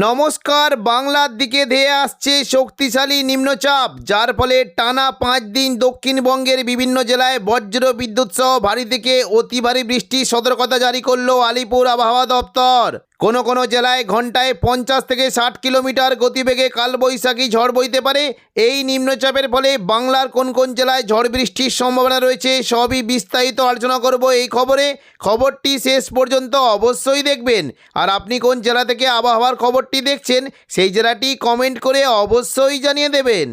নমস্কার। বাংলার দিকে ধেয়ে আসছে শক্তিশালী নিম্নচাপ, যার ফলে টানা 5 দিন দক্ষিণবঙ্গের বিভিন্ন জেলায় বজ্র বিদ্যুৎ সহ ভারী থেকে অতি ভারী বৃষ্টির সতর্কতা জারি করলো আলিপুর আবহাওয়া দপ্তর। কোনো কোনো জেলায় ঘন্টায় 50 থেকে 60 কিলোমিটার গতিবেগে কালবৈশাখী ঝড় বইতে পারে। এই নিম্নচাপের ফলে বাংলার কোন কোন জেলায় ঝড় বৃষ্টির সম্ভাবনা রয়েছে সবই বিস্তারিত আলোচনা করব এই খবরে। খবরটি শেষ পর্যন্ত অবশ্যই দেখবেন। আর আপনি কোন জেলা থেকে আবহাওয়ার খবরটি দেখছেন সেই জেলাটি কমেন্ট করে অবশ্যই জানিয়ে দেবেন।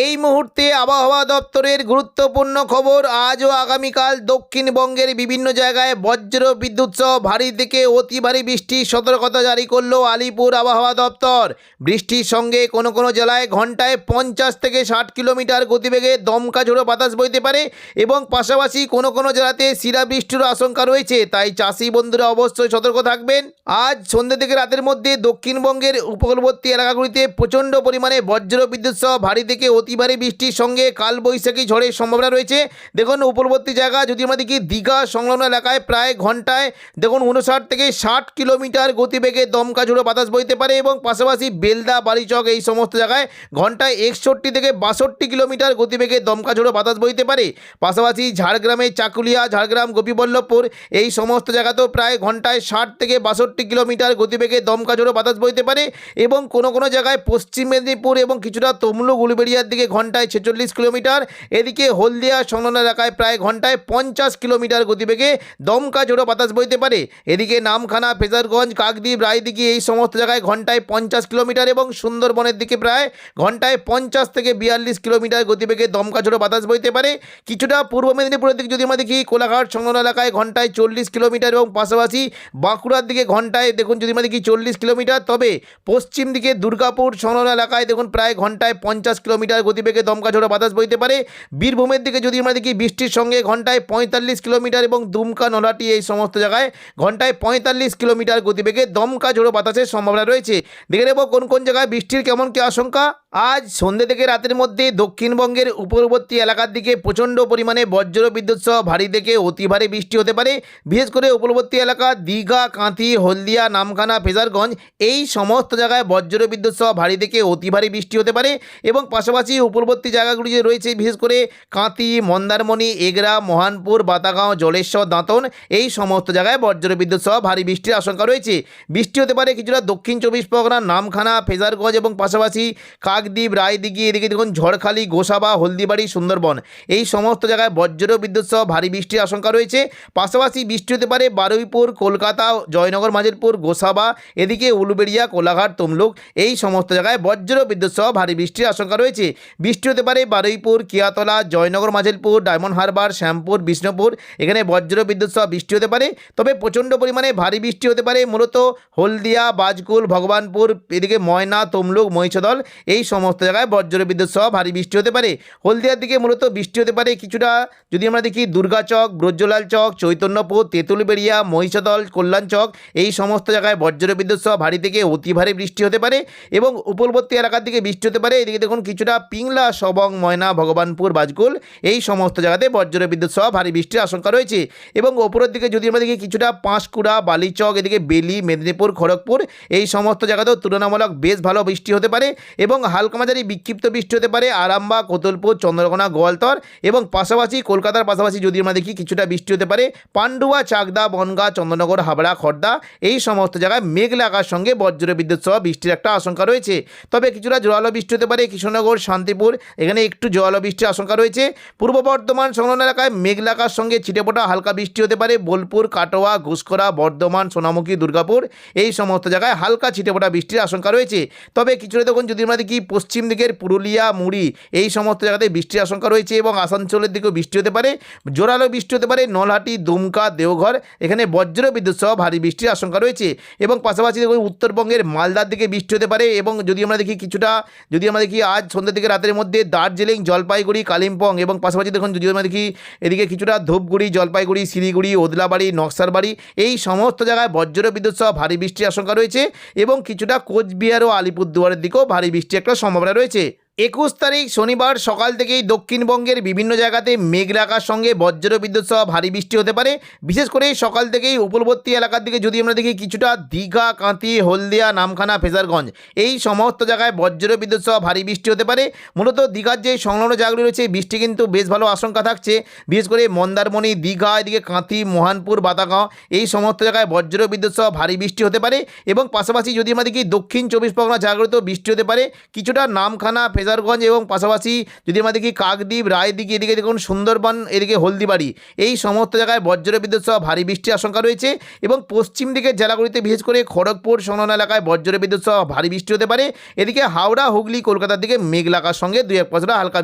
এই মুহূর্তে আবহাওয়া দপ্তরের গুরুত্বপূর্ণ খবর। আজ ও আগামীকাল দক্ষিণবঙ্গের বিভিন্ন জায়গায় বজ্র বিদ্যুৎ সহ ভারী থেকে অতি ভারী বৃষ্টির সতর্কতা জারি করলো আলিপুর আবহাওয়া দপ্তর। বৃষ্টির সঙ্গে কোনো কোনো জেলায় ঘন্টায় 50 থেকে 60 কিলোমিটার গতিবেগে দমকা ঝোড়ো বাতাস বইতে পারে এবং পাশাপাশি কোনো কোনো জেলাতে শিলাবৃষ্টির আশঙ্কা রয়েছে। তাই চাষি বন্ধুরা অবশ্যই সতর্ক থাকবেন। আজ সন্ধ্যে থেকে রাতের মধ্যে দক্ষিণবঙ্গের উপকূলবর্তী এলাকাগুলিতে প্রচণ্ড পরিমাণে বজ্র বিদ্যুৎ সহ ভারী থেকে অতি ভারী বৃষ্টির সঙ্গে কালবৈশাখী ঝড়ের সম্ভাবনা রয়েছে। দেখুন উপকূলবর্তী জায়গা যদি আমরা দেখি দীঘা সংলগ্ন এলাকায় প্রায় ঘন্টায় দেখুন 59 থেকে 60 কিলোমিটার গতিবেগে দমকা ঝোড়ো বাতাস বইতে পারে এবং পাশাপাশি বেলদা বালিচক এই সমস্ত জায়গায় ঘন্টায় 61 থেকে 62 কিলোমিটার গতিবেগে দমকা ঝোড়ো বাতাস বইতে পারে। পাশাপাশি ঝাড়গ্রামে চাকুলিয়া, ঝাড়গ্রাম, গোপীবল্লভপুর এই সমস্ত জায়গাতেও প্রায় ঘন্টায় 60 থেকে 62 কিলোমিটার গতিবেগে দমকা ঝোড়ো বাতাস বইতে পারে এবং কোনো কোনো জায়গায় পশ্চিম মেদিনীপুর এবং কিছুটা তমলুক উলুবেড়িয়ার দিকে ঘন্টায় 46 কিলোমিটার। এদিকে হলদিয়া সংলগ্ন এলাকায় প্রায় ঘন্টায় 50 কিলোমিটার গতিবেগে দমকা ঝোড়ো বাতাস বইতে পারে। এদিকে নামখানা, ফেজারগঞ্জ, কাকদ্বীপ, রায়দিঘি এই সমস্ত জায়গায় ঘন্টায় 50 কিলোমিটার এবং সুন্দরবনের দিকে প্রায় ঘন্টায় 50 থেকে 42 কিলোমিটার গতিবেগে দমকা ঝোড়ো বাতাস বইতে পারে। কিছুটা পূর্ব মেদিনীপুরের দিকে যদি আমরা দেখি কোলাঘাট সংলগ্ন এলাকায় ঘন্টায় 40 কিলোমিটার এবং পাশাপাশি বাঁকুড়ার দিকে ঘন্টায় দেখুন যদি আমরা দেখি 40 কিলোমিটার। তবে পশ্চিম দিকে দুর্গাপুর সংলগ্ন এলাকায় দেখুন প্রায় ঘন্টায় 50 কিলোমিটার গতিবেগে দমকা ঝোড়ো বাতাস বইতে পারে। বীরভূমের দিকে যদি আমরা দেখি বৃষ্টির সঙ্গে ঘন্টায় 45 কিলোমিটার এবং দুমকা, নলহাটি এই সমস্ত জায়গায় ঘন্টায় 45 কিলোমিটার গতিবেগে দমকা ঝোড়ো বাতাসের সম্ভাবনা রয়েছে। দেখে নেব কোন কোন জায়গায় বৃষ্টির কেমন কি আশঙ্কা। আজ সন্ধ্যে থেকে রাতের মধ্যে দক্ষিণবঙ্গের উপকূলবর্তী এলাকার দিকে প্রচণ্ড পরিমাণে বজ্র বিদ্যুৎ সহ ভারী থেকে অতি ভারী বৃষ্টি হতে পারে। বিশেষ করে উপকূলবর্তী এলাকা দীঘা, কাঁথি, হলদিয়া, নামখানা, ফেজারগঞ্জ এই সমস্ত জায়গায় বজ্র বিদ্যুৎ সহ ভারী থেকে অতি ভারী বৃষ্টি হতে পারে এবং পাশাপাশি উপকূলবর্তী জায়গাগুলি যে রয়েছে বিশেষ করে কাঁথি, মন্দারমণি, এগরা, মহানপুর, বাতাগাঁও, জলেশ্বর, দাঁতন এই সমস্ত জায়গায় বজ্র বিদ্যুৎ সহ ভারী বৃষ্টির আশঙ্কা রয়েছে। বৃষ্টি হতে পারে কিছুটা দক্ষিণ 24 পরগনা, নামখানা, ফেজারগঞ্জ এবং পাশাপাশি কাকদ্বীপ, রায়দিঘি, এদিকে দেখুন ঝড়খালি, গোসাবা, হলদিবাড়ি, সুন্দরবন এই সমস্ত জায়গায় বজ্র বিদ্যুৎ সহ ভারী বৃষ্টির আশঙ্কা রয়েছে। পাশাপাশি বৃষ্টি হতে পারে বারুইপুর, কলকাতা, জয়নগর, মাজিলপুর, গোসাবা, এদিকে উলুবেড়িয়া, কোলাঘাট, তমলুক এই সমস্ত জায়গায় বজ্র বিদ্যুৎ সহ ভারী বৃষ্টির আশঙ্কা রয়েছে। বৃষ্টি হতে পারে বারুইপুর, কিয়াতলা, জয়নগর, মাজিলপুর, ডায়মন্ড হারবার, শ্যামপুর, বিষ্ণুপুর এখানে বজ্র বিদ্যুৎ সহ বৃষ্টি হতে পারে। তবে প্রচণ্ড পরিমাণে ভারী বৃষ্টি হতে পারে মূলত হলদিয়া, বাজকুল, ভগবানপুর, এদিকে ময়না, তমলুক, মহিষদল এই সমস্ত জায়গায় বজ্র বিদ্যুৎ সহ ভারী বৃষ্টি হতে পারে। হলদিয়ার দিকে মূলত বৃষ্টি হতে পারে কিছুটা যদি আমরা দেখি দুর্গাচক, ব্রজলাল চক, চৈতন্যপুর, তেঁতুলবেড়িয়া, মহিষদল, কল্যাণ চক এই সমস্ত জায়গায় বজ্র বিদ্যুৎ সহ ভারী থেকে অতি ভারী বৃষ্টি হতে পারে এবং উপকূলবর্তী এলাকার দিকে বৃষ্টি হতে পারে। এদিকে দেখুন কিছুটা পিংলা, সবং, ময়না, ভগবানপুর, বাজকুল এই সমস্ত জায়গাতে বজ্র বিদ্যুৎ সহ ভারী বৃষ্টির আশঙ্কা রয়েছে এবং ওপরের দিকে যদি আমরা দেখি কিছুটা পাঁশকুড়া, বালিচক, এদিকে বেলি, মেদিনীপুর, খড়গপুর এই সমস্ত জায়গাতেও তুলনামূলক বেশ ভালো বৃষ্টি হতে পারে এবং হালকা মাঝারি বিক্ষিপ্ত বৃষ্টি হতে পারে আরামবাগ, কোতলপুর, চন্দ্রকোনা, গোয়ালতর এবং পাশাপাশি কলকাতার পাশাপাশি যদি আমরা দেখি কিছুটা বৃষ্টি হতে পারে পান্ডুয়া, চাকদা, বনগাঁ, চন্দননগর, হাবড়া, খড়দা এই সমস্ত জায়গায় মেঘলা আকাশ সঙ্গে বজ্র বিদ্যুৎ সহ বৃষ্টির একটা আশঙ্কা রয়েছে। তবে কিছুটা জোরালো বৃষ্টি হতে পারে কৃষ্ণনগর, শান্তিপুর এখানে একটু জোরালো বৃষ্টির আশঙ্কা রয়েছে। পূর্ব বর্ধমান সংলগ্ন এলাকায় মেঘলা আকাশ সঙ্গে ছিটেফোঁটা হালকা বৃষ্টি হতে পারে বোলপুর, কাটোয়া, ঘুষকরা, বর্ধমান, সোনামুখী, দুর্গাপুর এই সমস্ত জায়গায় হালকা ছিটেফোঁটা বৃষ্টির আশঙ্কা রয়েছে। তবে কিছুটা দেখুন যদি আমরা দেখি পশ্চিম দিকের পুরুলিয়া, মুড়ি এই সমস্ত জায়গাতে বৃষ্টির আশঙ্কা রয়েছে এবং আসানসোলের দিকেও বৃষ্টি হতে পারে, জোরালো বৃষ্টি হতে পারে নলহাটি, দুমকা, দেওঘর এখানে বজ্র বিদ্যুৎ সহ ভারী বৃষ্টির আশঙ্কা রয়েছে এবং পাশাপাশি দেখুন উত্তরবঙ্গের মালদার দিকে বৃষ্টি হতে পারে এবং যদি আমরা দেখি কিছুটা যদি আমরা দেখি আজ সন্ধ্যা থেকে রাতের মধ্যে দার্জিলিং, জলপাইগুড়ি, কালিম্পং এবং পাশাপাশি দেখুন যদি আমরা দেখি এদিকে কিছুটা ধূপগুড়ি, জলপাইগুড়ি, শিলিগুড়ি, ওদলাবাড়ি, নকশালবাড়ি এই সমস্ত জায়গায় বজ্র বিদ্যুৎ সহ ভারী বৃষ্টির আশঙ্কা রয়েছে এবং কিছুটা কোচবিহার ও আলিপুরদুয়ারের দিকেও ভারী বৃষ্টির একটা সম্ভাবনা রয়েছে। 21 তারিখ শনিবার সকাল থেকেই দক্ষিণবঙ্গের বিভিন্ন জায়গাতে মেঘলা আকাশ সঙ্গে বজ্রবিদ্যুৎ সহ ভারী বৃষ্টি হতে পারে। বিশেষ করে সকাল থেকেই উপকূলবর্তী এলাকার দিকে যদি আমরা দেখি কিছুটা দীঘা, কাঁথি, হলদিয়া, নামখানা, ফেজারগঞ্জ এই সমস্ত জায়গায় বজ্রবিদ্যুৎ সহ ভারী বৃষ্টি হতে পারে। মূলত দীঘার যে সংলগ্ন জায়গাগুলি রয়েছে বৃষ্টি কিন্তু বেশ ভালো আশঙ্কা থাকছে। বিশেষ করে মন্দারমণি, দীঘা, এদিকে কাঁথি, মোহনপুর, বাতাগাঁও এই সমস্ত জায়গায় বজ্রবিদ্যুৎ সহ ভারী বৃষ্টি হতে পারে। এবং পাশাপাশি যদি আমরা দেখি দক্ষিণ 24 পরগনা জায়গাগুলিতেও বৃষ্টি হতে পারে। কিছুটা নামখানা, ফেজারগঞ্জ এবং পাশাপাশি যদি আমরা দেখি কাকদ্বীপ, রায়দিঘি, এদিকে দেখুন সুন্দরবন, এদিকে হলদিবাড়ি এই সমস্ত জায়গায় বজ্রবিদ্যুৎ সহ ভারী বৃষ্টির আশঙ্কা রয়েছে। এবং পশ্চিম দিকের জেলাগুলিতে বিশেষ করে খড়গপুর সংলগ্ন এলাকায় বজ্রবিদ্যুৎ সহ ভারী বৃষ্টি হতে পারে। এদিকে হাওড়া, হুগলি, কলকাতার দিকে মেঘলা আকাশ সঙ্গে 2-1 পশলা হালকা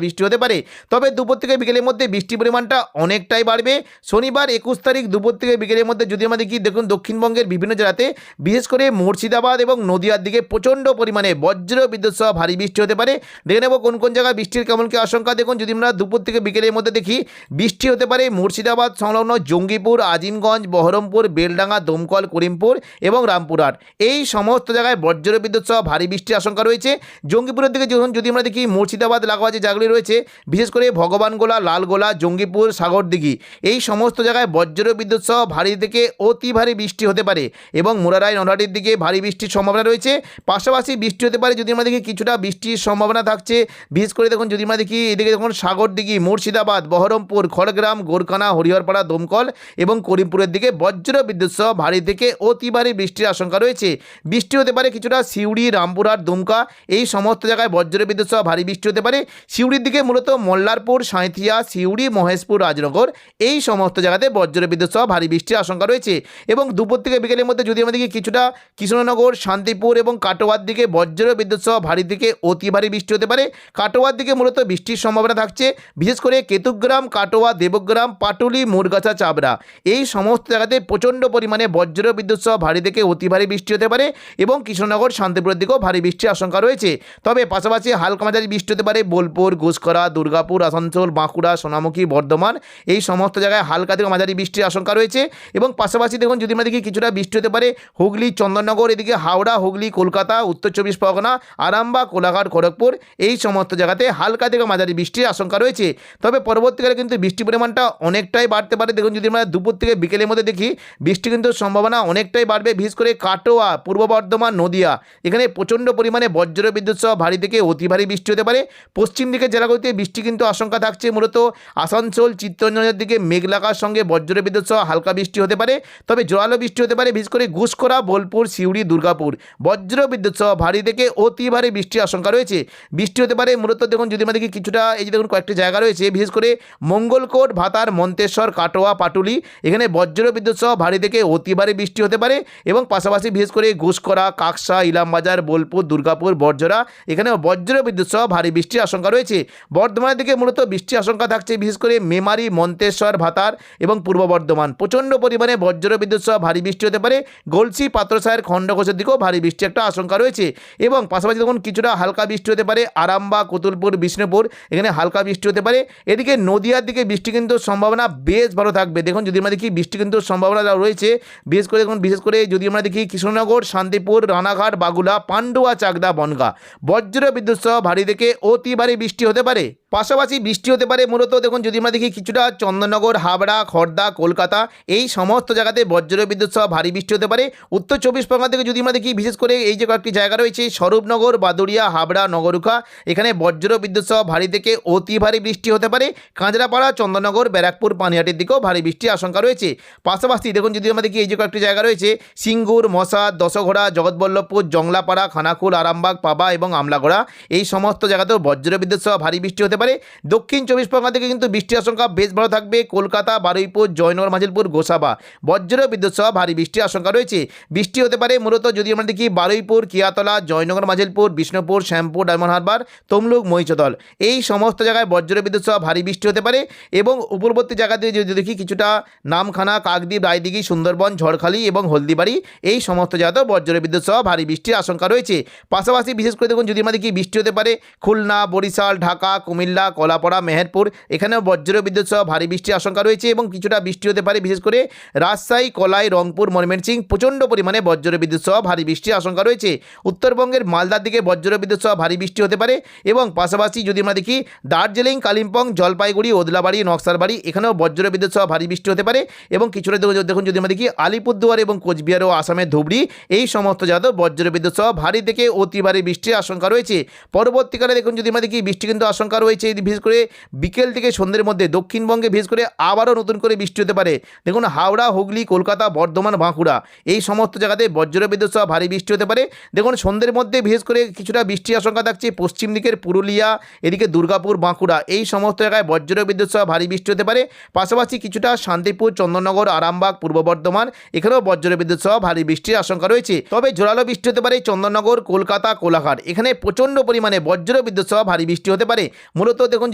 বৃষ্টি হতে পারে। তবে দুপুর থেকে বিকেলের মধ্যে বৃষ্টির পরিমাণটা অনেকটাই বাড়বে। শনিবার 21 তারিখ দুপুর থেকে বিকেলের মধ্যে যদি আমরা দেখি দেখুন দক্ষিণবঙ্গের বিভিন্ন জেলাতে বিশেষ করে মুর্শিদাবাদ এবং নদিয়ার দিকে প্রচণ্ড পরিমাণে বজ্রবিদ্যুৎ সহ ভারী বৃষ্টি হতে পারে। দেখে নেব কোন কোন জায়গায় বৃষ্টির কেমন কি আশঙ্কা। দেখুন যদি আমরা দুপুর থেকে বিকেলের মধ্যে দেখি বৃষ্টি হতে পারে মুর্শিদাবাদ সংলগ্ন জঙ্গিপুর, আজিমগঞ্জ, বহরমপুর, বেলডাঙ্গা, দমকল, করিমপুর এবং রামপুরহাট এই সমস্ত জায়গায় বজ্রবিদ্যুৎ সহ ভারী বৃষ্টির আশঙ্কা রয়েছে। জঙ্গিপুরের দিকে যদি আমরা দেখি মুর্শিদাবাদ লাগোয়া যে জায়গাগুলি রয়েছে বিশেষ করে ভগবানগোলা, লালগোলা, জঙ্গিপুর, সাগরদিঘি এই সমস্ত জায়গায় বজ্রবিদ্যুৎ সহ ভারী থেকে অতি ভারী বৃষ্টি হতে পারে। এবং মুরারাই, নলহাটির দিকে ভারী বৃষ্টির সম্ভাবনা রয়েছে। পাশাপাশি বৃষ্টি হতে পারে যদি আমরা দেখি কিছুটা বৃষ্টির সম্ভাবনা থাকছে। বিশেষ করে দেখুন যদি আমরা দেখি এদিকে দেখুন সাগরদিঘি, মুর্শিদাবাদ, বহরমপুর, খড়গ্রাম, গোরখানা, হরিহরপাড়া, দমকল এবং করিমপুরের দিকে বজ্রবিদ্যুৎ সহ ভারী থেকে অতি ভারী বৃষ্টির আশঙ্কা রয়েছে। বৃষ্টি হতে পারে কিছুটা সিউড়ি, রামপুরহাট, দুমকা এই সমস্ত জায়গায় বজ্রবিদ্যুৎ সহ ভারী বৃষ্টি হতে পারে। সিউড়ির দিকে মূলত মল্লারপুর, সাঁইথিয়া, সিউড়ি, মহেশপুর, রাজনগর এই সমস্ত জায়গাতে বজ্রবিদ্যুৎ সহ ভারী বৃষ্টির আশঙ্কা রয়েছে। এবং দুপুর থেকে বিকেলের মধ্যে যদি আমরা দেখি কিছুটা কৃষ্ণনগর, শান্তিপুর এবং কাটোয়ার দিকে বজ্রবিদ্যুৎ সহ ভারী থেকে অতি ভারী বৃষ্টি হতে পারে। কাটোয়ার দিকে মূলত বৃষ্টির সম্ভাবনা থাকছে। বিশেষ করে কেতুগ্রাম, কাটোয়া, দেবগ্রাম, পাটুলি, মুরগাছা, চাবড়া এই সমস্ত জায়গাতে প্রচণ্ড পরিমাণে বজ্রবিদ্যুৎ সহ ভারী থেকে অতি ভারী বৃষ্টি হতে পারে। এবং কৃষ্ণনগর, শান্তিপুরের দিকেও ভারী বৃষ্টির আশঙ্কা রয়েছে। তবে পাশাপাশি হালকা মাঝারি বৃষ্টি হতে পারে বোলপুর, ঘুষকরা, দুর্গাপুর, আসানসোল, বাঁকুড়া, সোনামুখী, বর্ধমান এই সমস্ত জায়গায় হালকা থেকে মাঝারি বৃষ্টির আশঙ্কা রয়েছে। এবং পাশাপাশি দেখুন যদি আমরা দেখি কিছুটা বৃষ্টি হতে পারে হুগলি, চন্দননগর, এদিকে হাওড়া, হুগলি, কলকাতা, উত্তর 24 পরগনা, আরামবাগ, কোলাঘাট, খড়গপুর এই সমস্ত জায়গাতে হালকা থেকে মাঝারি বৃষ্টির আশঙ্কা রয়েছে। তবে পরবর্তীকালে কিন্তু বৃষ্টির পরিমাণটা অনেকটাই বাড়তে পারে। দেখুন যদি আমরা দুপুর থেকে বিকেলের মধ্যে দেখি বৃষ্টি কিন্তু সম্ভাবনা অনেকটাই বাড়বে। বিশেষ করে কাটোয়া, পূর্ব বর্ধমান, নদিয়া এখানে প্রচণ্ড পরিমাণে বজ্রবিদ্যুৎ সহ ভারী থেকে অতি ভারী বৃষ্টি হতে পারে। পশ্চিম দিকের জেলাগুলিতে বৃষ্টি কিন্তু আশঙ্কা থাকছে। মূলত আসানসোল, চিত্তরঞ্জনের দিকে মেঘলা আকাশ সঙ্গে বজ্রবিদ্যুৎ সহ হালকা বৃষ্টি হতে পারে। তবে জোরালো বৃষ্টি হতে পারে বিশেষ করে ঘুষকরা, বোলপুর, সিউড়ি, দুর্গাপুর বজ্রবিদ্যুৎ সহ ভারী থেকে অতি ভারী বৃষ্টির আশঙ্কা রয়েছে। বৃষ্টি হতে পারে মূলত দেখুন যদি আমরা দেখি কিছুটা এই যে দেখুন কয়েকটি জায়গা রয়েছে বিশেষ করে মঙ্গলকোট, ভাতার, মন্তেশ্বর, কাটোয়া, পাটুলি এখানে বজ্রবিদ্যুৎ সহ ভারী থেকে অতি ভারী বৃষ্টি হতে পারে। এবং পাশাপাশি বিশেষ করে ঘুষকরা, কাকসা, ইলামবাজার, বোলপুর, দুর্গাপুর, বড়জোড়া এখানেও বজ্রবিদ্যুৎ সহ ভারী বৃষ্টির আশঙ্কা রয়েছে। বর্ধমানের দিকে মূলত বৃষ্টির আশঙ্কা থাকছে বিশেষ করে মেমারি, মন্তেশ্বর, ভাতার এবং পূর্ব বর্ধমান প্রচণ্ড পরিমাণে বজ্রবিদ্যুৎ সহ ভারী বৃষ্টি হতে পারে। গলসি, পাত্রসায়ের, খণ্ডঘোষের দিকেও ভারী বৃষ্টি একটা আশঙ্কা রয়েছে। এবং পাশাপাশি দেখুন কিছুটা হালকা বৃষ্টি হতে পারে আরামবাগ, কতুলপুর, বিষ্ণুপুর এখানে হালকা বৃষ্টি হতে পারে। এদিকে নদিয়ার দিকে বৃষ্টি কিন্তু সম্ভাবনা বেশ ভালো থাকবে। দেখুন যদি আমরা দেখি বৃষ্টি কিন্তু সম্ভাবনা রয়েছে বিশেষ করে যদি আমরা দেখি কৃষ্ণনগর, শান্তিপুর, রানাঘাট, বাগুলা, পান্ডুয়া, চাকদা, বনগাঁ বজ্রবিদ্যুৎ সহ ভারী থেকে অতি ভারী বৃষ্টি হতে পারে। পাশাপাশি বৃষ্টি হতে পারে মূলত দেখুন যদি আমরা দেখি কিছুটা চন্দননগর, হাবড়া, খড়দা, কলকাতা এই সমস্ত জায়গাতে বজ্রবিদ্যুৎ সহ ভারী বৃষ্টি হতে পারে। উত্তর 24 পরগনা থেকে যদি আমরা দেখি বিশেষ করে এই যে কয়েকটি জায়গা রয়েছে স্বরূপনগর, বাদুড়িয়া, হাবড়া, নগরুখা এখানে বজ্রবিদ্যুৎ সহ ভারী থেকে অতি ভারী বৃষ্টি হতে পারে। কাঁচরাপাড়া, চন্দননগর, ব্যারাকপুর, পানিহাটির দিকেও ভারী বৃষ্টির আশঙ্কা রয়েছে। পাশাপাশি দেখুন যদি আমরা দেখি এই যে কয়েকটি জায়গা রয়েছে সিঙ্গুর, মশাদ, দশঘোড়া, জগৎবল্লভপুর, জংলাপাড়া, খানাকুল, আরামবাগ, পাবা এবং আমলাগড়া এই সমস্ত জায়গাতেও বজ্রবিদ্যুৎ সহ ভারী বৃষ্টি হতে পারে। দক্ষিণ 24 পরগনা থেকে কিন্তু বৃষ্টির আশঙ্কা বেশ ভালো থাকবে। কলকাতা, বারুইপুর, জয়নগর, মাজিলপুর, গোসাবা বজ্রবিদ্যুৎ সহ ভারী বৃষ্টির আশঙ্কা রয়েছে। বৃষ্টি হতে পারে মূলত যদি আমরা দেখি বারুইপুর, কিয়াতলা, জয়নগর, মাজিলপুর, বিষ্ণুপুর, শ্যামপুর, ডায়মন্ড হারবার, তমলুক, মহিষদল এই সমস্ত জায়গায় বজ্রবিদ্যুৎ সহ ভারী বৃষ্টি হতে পারে। এবং উপকূলবর্তী জায়গাতে যদি দেখি কিছুটা নামখানা, কাকদ্বীপ, রায়দিঘি, সুন্দরবন, ঝড়খালি এবং হলদিবাড়ি এই সমস্ত জায়গাতেও বজ্রবিদ্যুৎ সহ ভারী বৃষ্টির আশঙ্কা রয়েছে। পাশাপাশি বিশেষ করে দেখুন যদি আমরা দেখি বৃষ্টি হতে পারে খুলনা, বরিশাল, ঢাকা, কুমিল্লা কুমিল্লা, কলাপাড়া, মেহেরপুর এখানেও বজ্র বিদ্যুৎ সহ ভারী বৃষ্টির আশঙ্কা রয়েছে এবং কিছুটা বৃষ্টি হতে পারে বিশেষ করে রাজশাহী, কলাই, রংপুর, ময়মনসিংহ প্রচণ্ড পরিমাণে বজ্র বিদ্যুৎ সহ ভারী বৃষ্টির আশঙ্কা রয়েছে। উত্তরবঙ্গের মালদার দিকে বজ্র বিদ্যুৎ সহ ভারী বৃষ্টি হতে পারে এবং পাশাপাশি যদি আমরা দেখি দার্জিলিং, কালিম্পং, জলপাইগুড়ি, ওদলাবাড়ি, নকশালবাড়ি এখানেও বজ্র বিদ্যুৎ সহ ভারী বৃষ্টি হতে পারে এবং কিছুটা দেখুন যদি আমরা দেখি আলিপুরদুয়ার এবং কোচবিহার ও আসামের ধুবড়ি এই সমস্ত জায়গাতেও বজ্র বিদ্যুৎ সহ ভারী থেকে অতি ভারী বৃষ্টির আশঙ্কা রয়েছে। পরবর্তীকালে দেখুন যদি আমরা দেখি বৃষ্টি কিন্তু আশঙ্কা রয়েছে বিশেষ করে বিকেল থেকে সন্ধ্যের মধ্যে দক্ষিণবঙ্গে বিশেষ করে আবারও নতুন করে বৃষ্টি হতে পারে। দেখুন হাওড়া, হুগলি, কলকাতা, বর্ধমান, বাঁকুড়া এই সমস্ত জায়গাতে বজ্র বিদ্যুৎ সহ ভারী বৃষ্টি হতে পারে। দেখুন সন্ধ্যের মধ্যে বিশেষ করে কিছুটা বৃষ্টির আশঙ্কা থাকছে পশ্চিম দিকের পুরুলিয়া, এদিকে দুর্গাপুর, বাঁকুড়া এই সমস্ত জায়গায় বজ্র বিদ্যুৎ সহ ভারী বৃষ্টি হতে পারে। পাশাপাশি কিছুটা শান্তিপুর, চন্দননগর, আরামবাগ, পূর্ব বর্ধমান এখানেও বজ্র বিদ্যুৎ সহ ভারী বৃষ্টির আশঙ্কা রয়েছে। তবে জোরালো বৃষ্টি হতে পারে চন্দননগর, কলকাতা, কোলাঘাট এখানে প্রচণ্ড পরিমাণে বজ্র বিদ্যুৎ সহ ভারী বৃষ্টি হতে পারে। মূলত দেখুন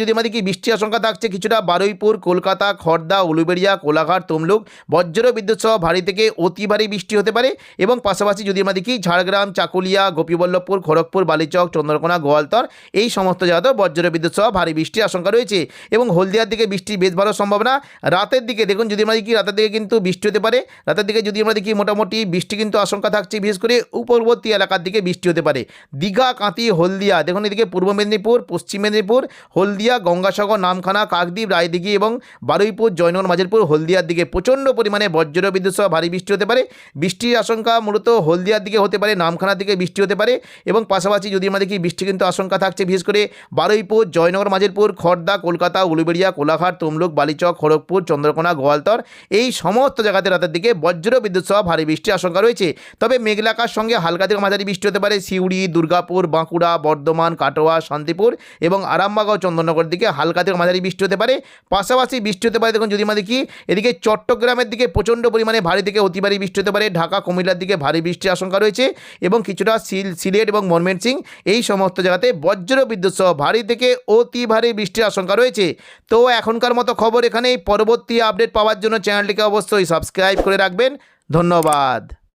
যদি আমাদের কি বৃষ্টির আশঙ্কা থাকছে কিছুটা বারুইপুর, কলকাতা, খড়দা, উলুবেড়িয়া, কোলাঘাট, তমলুক বজ্র বিদ্যুৎ সহ ভারী থেকে অতি ভারী বৃষ্টি হতে পারে এবং পাশাপাশি যদি আমরা দেখি ঝাড়গ্রাম, চাকুলিয়া, গোপীবল্লভপুর, খড়গপুর, বালিচক, চন্দ্রকোনা, গোয়ালতর এই সমস্ত জায়গাতেও বজ্র বিদ্যুৎ সহ ভারী বৃষ্টির আশঙ্কা রয়েছে এবং হলদিয়ার দিকে বৃষ্টি বেশ ভালো সম্ভাবনা। রাতের দিকে দেখুন যদি আমরা দেখি রাতের দিকে কিন্তু বৃষ্টি হতে পারে। রাতের দিকে যদি আমরা দেখি মোটামুটি বৃষ্টি কিন্তু আশঙ্কা থাকছে বিশেষ করে উপকূলবর্তী এলাকার দিকে বৃষ্টি হতে পারে। দীঘা, কাঁথি, হলদিয়া দেখুন এদিকে পূর্ব মেদিনীপুর, পশ্চিম মেদিনীপুর, হলদিয়া, গঙ্গাসাগর, নামখানা, কাকদ্বীপ, রায়দিঘি এবং বারুইপুর, জয়নগর, মাঝেরপুর, হলদিয়ার দিকে প্রচণ্ড পরিমাণে বজ্র বিদ্যুৎ সহ ভারী বৃষ্টি হতে পারে। বৃষ্টির আশঙ্কা মূলত হলদিয়ার দিকে হতে পারে, নামখানার দিকে বৃষ্টি হতে পারে এবং পাশাপাশি যদি আমরা দেখি বৃষ্টি কিন্তু আশঙ্কা থাকছে বিশেষ করে বারুইপুর, জয়নগর, মাঝেরপুর, খড়দা, কলকাতা, উলুবেড়িয়া, কোলাঘাট, তমলুক, বালিচক, খড়গপুর, চন্দ্রকোনা, গোয়ালতর এই সমস্ত জায়গাতে রাতের দিকে বজ্র বিদ্যুৎ সহ ভারী বৃষ্টির আশঙ্কা রয়েছে। তবে মেঘলাকার সঙ্গে হালকা থেকে মাঝারি বৃষ্টি হতে পারে সিউড়ি, দুর্গাপুর, বাঁকুড়া, বর্ধমান, কাটোয়া, শান্তিপুর এবং আরামবাগ ও চন্দননগরের দিকে হালকা থেকে মাঝারি বৃষ্টি হতে পারে। পাশাপাশি বৃষ্টি হতে পারে দেখুন যদি আমরা দেখি এদিকে চট্টগ্রামের দিকে প্রচণ্ড পরিমাণে ভারী থেকে অতি ভারী বৃষ্টি হতে পারে। ঢাকা, কুমিল্লার দিকে ভারী বৃষ্টির আশঙ্কা রয়েছে এবং কিছুটা সিলেট এবং ময়মনসিংহ এই সমস্ত জায়গাতে বজ্র বিদ্যুৎ সহ ভারী থেকে অতি ভারী বৃষ্টির আশঙ্কা রয়েছে। তো এখনকার মতো খবর এখানেই। পরবর্তী আপডেট পাওয়ার জন্য চ্যানেলটিকে অবশ্যই সাবস্ক্রাইব করে রাখবেন। ধন্যবাদ।